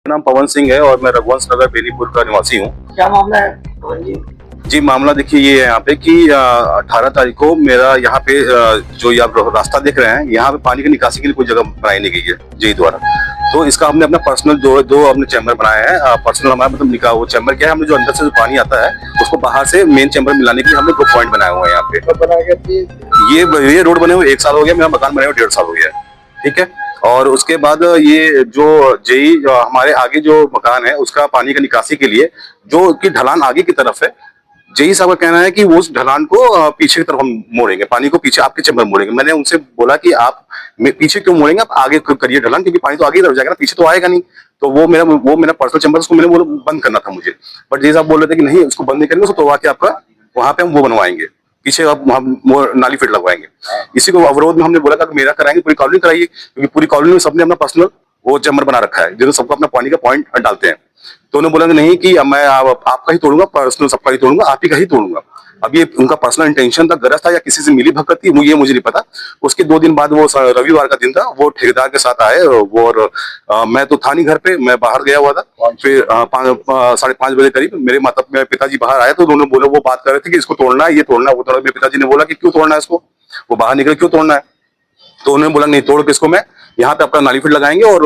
नाम पवन सिंह है और मैं रघुवंश नगर बेनीपुर का निवासी हूँ। क्या मामला है पवन जी? जी मामला देखिए ये है यहाँ पे कि 18 तारीख को मेरा यहाँ पे जो ये आप रास्ता देख रहे हैं, यहाँ पे पानी की निकासी के लिए कोई जगह बनाई नहीं गई है जेई द्वारा। तो इसका हमने अपना पर्सनल दो अपने चैम्बर बनाए हैं। पर्सनल हमारा मतलब निकाह वो चैम्बर क्या है, हमने जो अंदर से जो पानी आता है उसको बाहर से मेन चैम्बर मिलाने के लिए हमने 2 पॉइंट बनाए हुए हैं यहाँ पे। कब बनाया गया? ये रोड बने हुए 1 साल हो गया, मेरा मकान बने हुए 1.5 साल हो गया, ठीक है। और उसके बाद ये जो जेई हमारे आगे जो मकान है उसका पानी का निकासी के लिए जो कि ढलान आगे की तरफ है, जेई साहब का कहना है कि वो उस ढलान को पीछे की तरफ हम मोड़ेंगे, पानी को पीछे आपके चैम्बर मोड़ेंगे। मैंने उनसे बोला कि आप पीछे क्यों मोड़ेंगे, आप आगे करिए ढलान, क्योंकि पानी तो आगे ही रह जाएगा ना, पीछे तो आएगा नहीं। तो वो मेरा पर्सनल चैम्बर उसको मैंने बंद करना था मुझे, बट जेई साहब बोल रहे थे कि नहीं उसको बंद नहीं करेंगे, उसको तोड़वा के आपका वहां पे हम वो बनवाएंगे, पीछे आप नाली फिट लगवाएंगे। इसी को अवरोध में हमने बोला था कि मेरा कराएंगे, पूरी कॉलोनी कराइए, क्योंकि पूरी कॉलोनी में सबने अपना पर्सनल वो चैम्बर बना रखा है जिसमें सबको अपना पानी का पॉइंट डालते हैं। तो उन्होंने बोला कि नहीं कि मैं आपका ही तोड़ूंगा, पर्सनल सबका ही तोड़ूंगा, आप ही का ही तोड़ूंगा। अब ये उनका पर्सनल इंटेंशन था, गरज था या किसी से मिली भगत थी, ये मुझे नहीं पता। उसके 2 दिन बाद वो रविवार का दिन था, वो ठेकेदार के साथ आए वो, और मैं तो था नहीं घर पे, मैं बाहर गया हुआ था। फिर 5:30 बजे करीब मेरे पिताजी बाहर आए तो उन्होंने बोला, वो बात कर रहे थे कि इसको तोड़ना है, ये तोड़ना है, वो तोड़ना। मेरे पिताजी ने बोला कि क्यों तोड़ना है इसको, वो बाहर निकले क्यों तोड़ना है। तो उन्होंने बोला नहीं तोड़ के इसको मैं यहाँ पे आपका नाली फिट लगाएंगे, और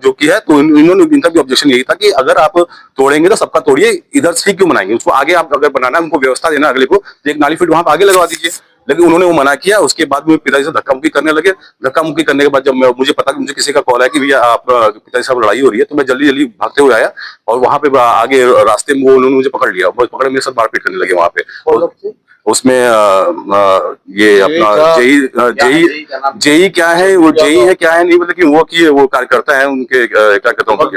जो की है तो इन्होंने इनका भी ऑब्जेक्शन यही था कि अगर आप तोड़ेंगे तो सबका तोड़िए, इधर से क्यों बनाएंगे, उसको आगे आप अगर बनाना है उनको व्यवस्था देना अगले को, एक नाली फिट वहां पे आगे लगवा दीजिए। लेकिन उन्होंने वो मना किया। उसके बाद मेरे पिताजी से धक्का मुक्की करने लगे। धक्का मुक्की करने के बाद जब मुझे पता कि मुझे किसी का कॉल है कि भैया आप पिताजी साहब लड़ाई हो रही है, तो मैं जल्दी जल्दी भागते हुए आया और वहां पे आगे रास्ते में वो उन्होंने मुझे पकड़ लिया, पकड़ मेरे साथ मारपीट करने लगे वहां पे। उसमें ये अपना जेई क्या है, वो जेई है क्या है नहीं, मतलब कि वो की वो कार्यकर्ता है उनके, क्या कहता हूँ,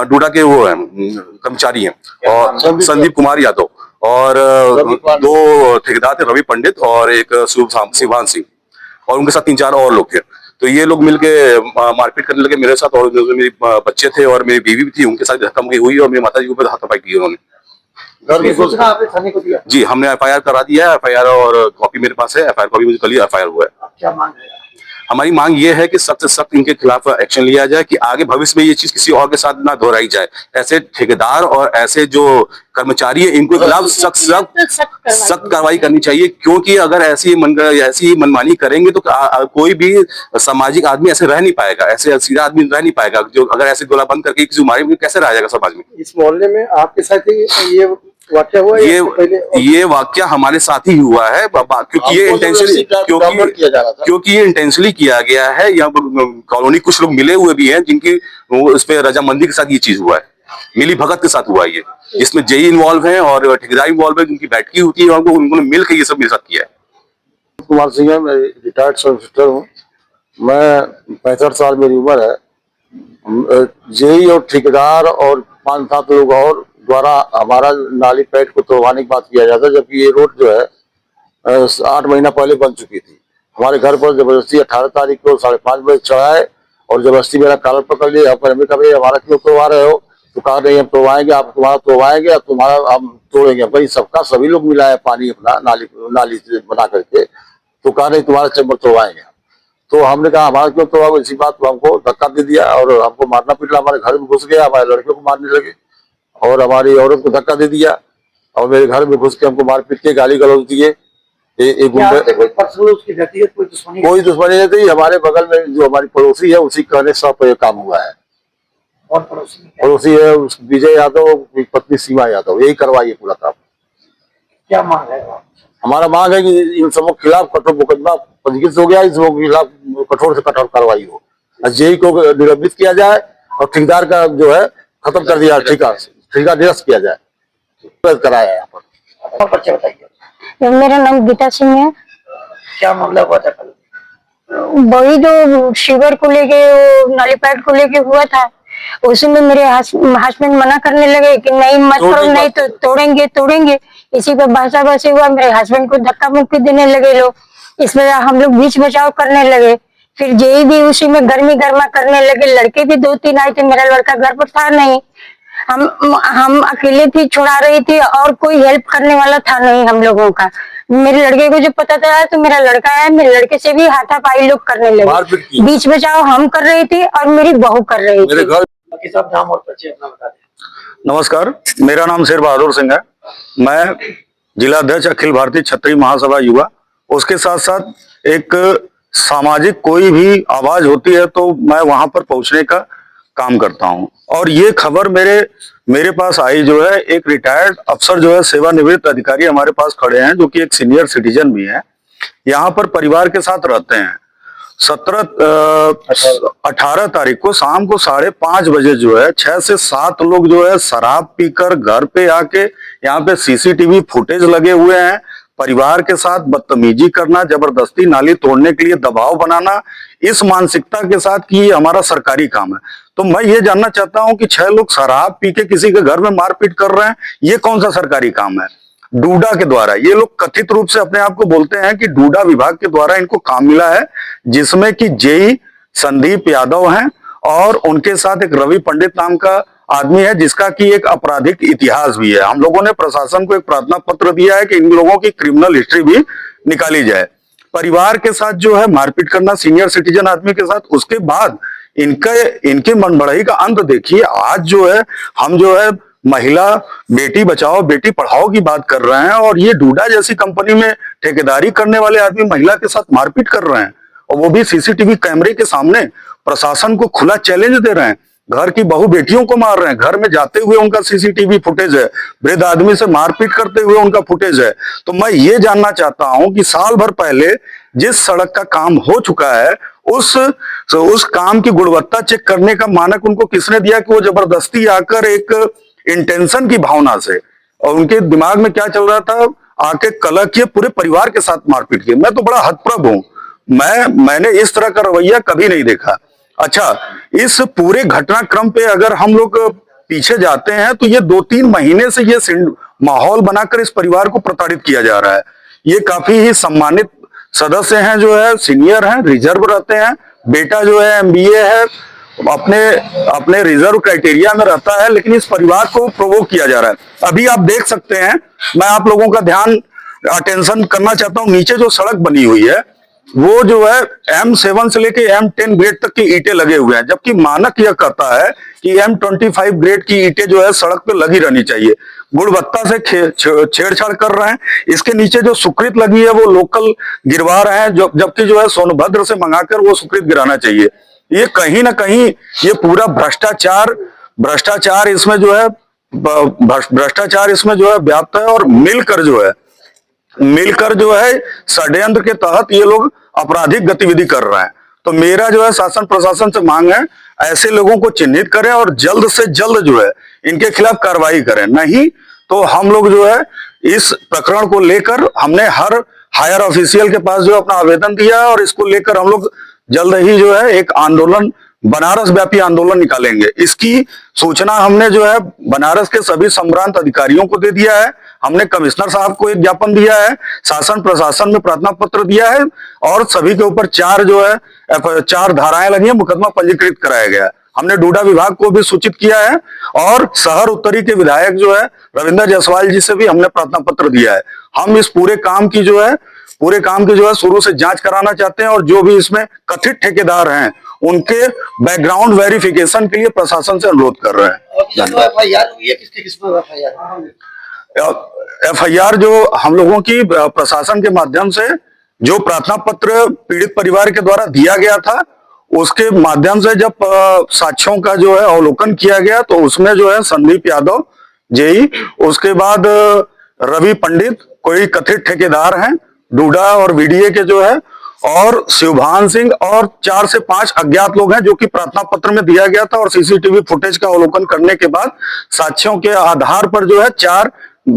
डूडा के वो है कर्मचारी हैं, और संदीप कुमार यादव, और 2 ठेकेदार थे, रवि पंडित और एक शिवान सिंह, और उनके साथ 3-4 और लोग थे। तो ये लोग मिलके मारपीट करने लगे मेरे साथ, और मेरे बच्चे थे और मेरी बीवी भी थी, उनके साथ धक्का मुक्की हुई और मेरी माता जी के ऊपर हाथापाई की उन्होंने। थाने को दिया? जी हमने एफआईआर करा दिया है, एफआईआर और कॉपी मेरे पास है, एफआईआर कॉपी मुझे कल ही एफआईआर हुआ है। क्या मांग है? हमारी मांग ये है कि सख्त से सख्त इनके खिलाफ एक्शन लिया जाए, कि आगे भविष्य में ये चीज किसी और के साथ ना दोहराई जाए। ऐसे ठेकेदार और ऐसे जो कर्मचारी है इनके खिलाफ सख्त कार्रवाई करनी चाहिए, क्योंकि अगर ऐसी मनमानी करेंगे तो कोई भी सामाजिक आदमी ऐसे रह नहीं पाएगा, ऐसे सीधा आदमी रह नहीं पाएगा। जो अगर ऐसे गोला बंद करके किसी मारेंगे कैसे रह जाएगा समाज में। इस मोहल्ले में आपके साथ ये वाक्य हुआ? ये वाक्य हमारे साथ ही हुआ है, क्योंकि ये इंटेंशनली किया गया है। यहाँ कॉलोनी कुछ लोग मिले हुए भी हैं जिनकी उस पे रजामंदी के साथ ये चीज हुआ है, मिली भगत के साथ हुआ है ये, जिसमें जेई इन्वॉल्व है और ठेकेदार इन्वॉल्व है, जिनकी बैठकी होती है और उन्होंने मिल के ये सब मेरे साथ किया है। कुमार सिंह है, मैं रिटायर्ड सब इंस्पेक्टर हूँ। मैं 65 साल मेरी उम्र है। जेई और ठेकेदार और 5-7 लोग और द्वारा हमारा नाली पैट को तोड़वाने की बात किया जाता है, जबकि ये रोड जो है 8 महीना पहले बन चुकी थी। हमारे घर पर जबरदस्ती 18 तारीख को 5:30 बजे चढ़ाए और जबरदस्ती मेरा कॉलर पकड़ लिया। हमें कहा हमारा क्यों तोड़वा रहे हो, तो कहा नहीं हम तोड़वाएंगे, आप तुम्हारा तोड़वाएंगे, तुम्हारा हम तोड़ेंगे। भाई सबका सभी लोग मिला है पानी अपना नाली से बना करके, तो कहा नहीं तुम्हारा चैम्बर तोड़वाएंगे। तो हमने कहा हमारा क्यों तोड़वा, इसी बात को हमको धक्का दे दिया और हमको मारना पीटना, हमारे घर में घुस गया, हमारे लड़कियों को मारने लगे और हमारी औरत को धक्का दे दिया और मेरे घर में घुस के हमको मार पीट के गाली गलौज दिए। कोई दुश्मनी नहीं थी। हमारे बगल में जो हमारी पड़ोसी है उसी कहने सब ये काम हुआ है। और पड़ोसी है विजय यादव, पत्नी सीमा यादव, यही करवाइए पूरा काम। क्या मांग है? हमारा मांग है कि इन सबों के खिलाफ कठोर मुकदमा पंजीकृत हो गया, इन सबों के खिलाफ कठोर से कठोर कार्रवाई हो, जेई को निलंबित किया जाए और ठेकेदार का जो है खत्म कर दिया, ठेका निरस्त किया जाए, कराया है यहाँ पर। बच्चे बताइए। मेरा नाम गीता सिंह है। क्या मामला हुआ था कल? वही जो शिवर को लेके, नाली पैड को लेके हुआ था, उसमें मेरे हस्बैंड मना करने लगे कि नहीं मत करो, नहीं तो तोड़ेंगे। इसी पे बहसाबाजी हुआ, मेरे हस्बैंड को धक्का मुक्की देने लगे लोग, इसमें हम लोग बीच बचाव करने लगे। फिर जेई भी उसी में गर्मी गर्मा करने लगे। लड़के भी 2-3 आए थे, मेरा लड़का घर पर था नहीं, हम अकेले थी, छुड़ा रही थी और कोई हेल्प करने वाला था नहीं हम लोगों का। मेरे लड़के को जब पता चला तो मेरा लड़का है, मेरे लड़के से भी हाथापाई लोग करने लगे। बीच बचाव हम कर रही थी और मेरी बहू कर रही थी। बाकी सब नाम और परिचय अपना बता दें। नमस्कार, मेरा नाम शेर बहादुर सिंह है। मैं जिला अध्यक्ष अखिल भारतीय क्षत्रिय महासभा युवा, उसके साथ साथ एक सामाजिक कोई भी आवाज होती है तो मैं वहां पर पहुंचने का काम करता हूं। और ये खबर मेरे पास आई जो है, एक रिटायर्ड अफसर जो है, सेवानिवृत्त अधिकारी हमारे पास खड़े हैं, जो कि एक सीनियर सिटीजन भी है, यहाँ पर परिवार के साथ रहते हैं। 18 तारीख को शाम को 5:30 बजे जो है 6 से 7 लोग जो है शराब पीकर घर पे आके, यहाँ पे सीसीटीवी फुटेज लगे हुए हैं, परिवार के साथ बदतमीजी करना, जबरदस्ती नाली तोड़ने के लिए दबाव बनाना, इस मानसिकता के साथ कि ये हमारा सरकारी काम है। तो मैं ये जानना चाहता हूं कि 6 लोग शराब पी के किसी के घर में मारपीट कर रहे हैं, ये कौन सा सरकारी काम है? डूडा के द्वारा, ये लोग कथित रूप से अपने आप को बोलते हैं कि डूडा विभाग के द्वारा इनको काम मिला है, जिसमें कि जेई संदीप यादव हैं और उनके साथ एक रवि पंडित नाम का आदमी है, जिसका कि एक आपराधिक इतिहास भी है। हम लोगों ने प्रशासन को एक प्रार्थना पत्र दिया है कि इन लोगों की क्रिमिनल हिस्ट्री भी निकाली जाए। परिवार के साथ जो है मारपीट करना, सीनियर सिटीजन आदमी के साथ, उसके बाद इनके मनबड़ाई का अंत देखिए। आज जो है हम जो है महिला बेटी बचाओ बेटी पढ़ाओ की बात कर रहे हैं, और ये डूडा जैसी कंपनी में ठेकेदारी करने वाले आदमी महिला के साथ मारपीट कर रहे हैं, और वो भी सीसीटीवी कैमरे के सामने। प्रशासन को खुला चैलेंज दे रहे हैं, घर की बहू बेटियों को मार रहे हैं, घर में जाते हुए उनका सीसीटीवी फुटेज है, वृद्ध आदमी से मारपीट करते हुए उनका फुटेज है। तो मैं ये जानना चाहता हूं कि साल भर पहले जिस सड़क का काम हो चुका है, उस काम की गुणवत्ता चेक करने का मानक उनको किसने दिया कि वो जबरदस्ती आकर एक इंटेंशन की भावना से, और उनके दिमाग में क्या चल रहा था, आके कलह किए, पूरे परिवार के साथ मारपीट किए। मैं तो बड़ा हतप्रभ हूं, मैंने इस तरह का रवैया कभी नहीं देखा। अच्छा, इस पूरे घटनाक्रम पे अगर हम लोग पीछे जाते हैं तो ये 2-3 महीने से ये माहौल बनाकर इस परिवार को प्रताड़ित किया जा रहा है। ये काफी ही सम्मानित सदस्य हैं, जो है सीनियर हैं, रिजर्व रहते हैं, बेटा जो है MBA है, अपने रिजर्व क्राइटेरिया में रहता है, लेकिन इस परिवार को प्रोवोक किया जा रहा है। अभी आप देख सकते हैं, मैं आप लोगों का ध्यान अटेंशन करना चाहता हूं, नीचे जो सड़क बनी हुई है वो जो है M7 से लेके M10 ग्रेड तक की ईंटें लगे हुए हैं, जबकि मानक यह कहता है कि M25 ग्रेड की ईंटें जो है सड़क पे लगी रहनी चाहिए। गुणवत्ता से छेड़छाड़ कर रहे हैं। इसके नीचे जो सुकृत लगी है वो लोकल गिरवा रहे हैं, जबकि जो है सोनभद्र से मंगाकर वो सुकृत गिराना चाहिए। ये कहीं ना कहीं ये पूरा भ्रष्टाचार इसमें जो है व्याप्त है, और मिलकर जो है षड्यंत्र के तहत ये लोग आपराधिक गतिविधि कर रहे हैं। तो मेरा जो है शासन प्रशासन से मांग है, ऐसे लोगों को चिन्हित करें और जल्द से जल्द जो है इनके खिलाफ कार्रवाई करें। नहीं तो हम लोग जो है इस प्रकरण को लेकर, हमने हर हायर ऑफिशियल के पास जो अपना आवेदन दिया है, और इसको लेकर हम लोग जल्द ही जो है एक आंदोलन, बनारस व्यापी आंदोलन निकालेंगे। इसकी सूचना हमने जो है बनारस के सभी संभ्रांत अधिकारियों को दे दिया है, हमने कमिश्नर साहब को एक ज्ञापन दिया है, शासन प्रशासन में प्रार्थना पत्र दिया है, और सभी के ऊपर 4 धाराएं लगी है, मुकदमा पंजीकृत कराया गया है। हमने डूडा विभाग को भी सूचित किया है, और शहर उत्तरी के विधायक जो है रविंद्र जायसवाल जी से भी हमने प्रार्थना पत्र दिया है। हम इस पूरे काम की जो है शुरू से जांच कराना चाहते हैं, और जो भी इसमें कथित ठेकेदार हैं उनके बैकग्राउंड वेरिफिकेशन के लिए प्रशासन से अनुरोध कर रहे हैं। FIR हुई है, किसके किस पर FIR जो हम लोगों की प्रशासन के माध्यम से जो प्रार्थना पत्र पीड़ित परिवार के द्वारा दिया गया था, उसके माध्यम से जब साक्ष्यों का जो है अवलोकन किया गया, तो उसमें जो है संदीप यादव जेई, उसके बाद रवि पंडित कोई कथित ठेकेदार हैं डूडा और VDA के जो है, और शिवभान सिंह, और 4 से 5 अज्ञात लोग हैं जो कि प्रार्थना पत्र में दिया गया था। और सीसीटीवी फुटेज का अवलोकन करने के बाद साक्ष्यों के आधार पर जो है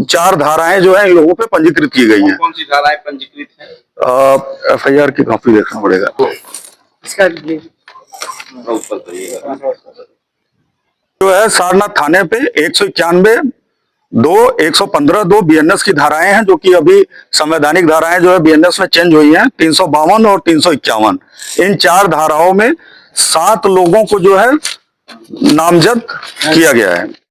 4 धाराएं जो है इन लोगों पे पंजीकृत की गई हैं। कौन सी धाराएं पंजीकृत हैं? FIR की कॉपी देखना पड़ेगा। जो है सारनाथ थाने पे 191(2), 115(2) BNS की धाराएं हैं, जो कि अभी संवैधानिक धाराएं जो है BNS में चेंज हुई हैं, 352 और 351। इन 4 धाराओं में 7 लोगों को जो है नामजद किया गया है।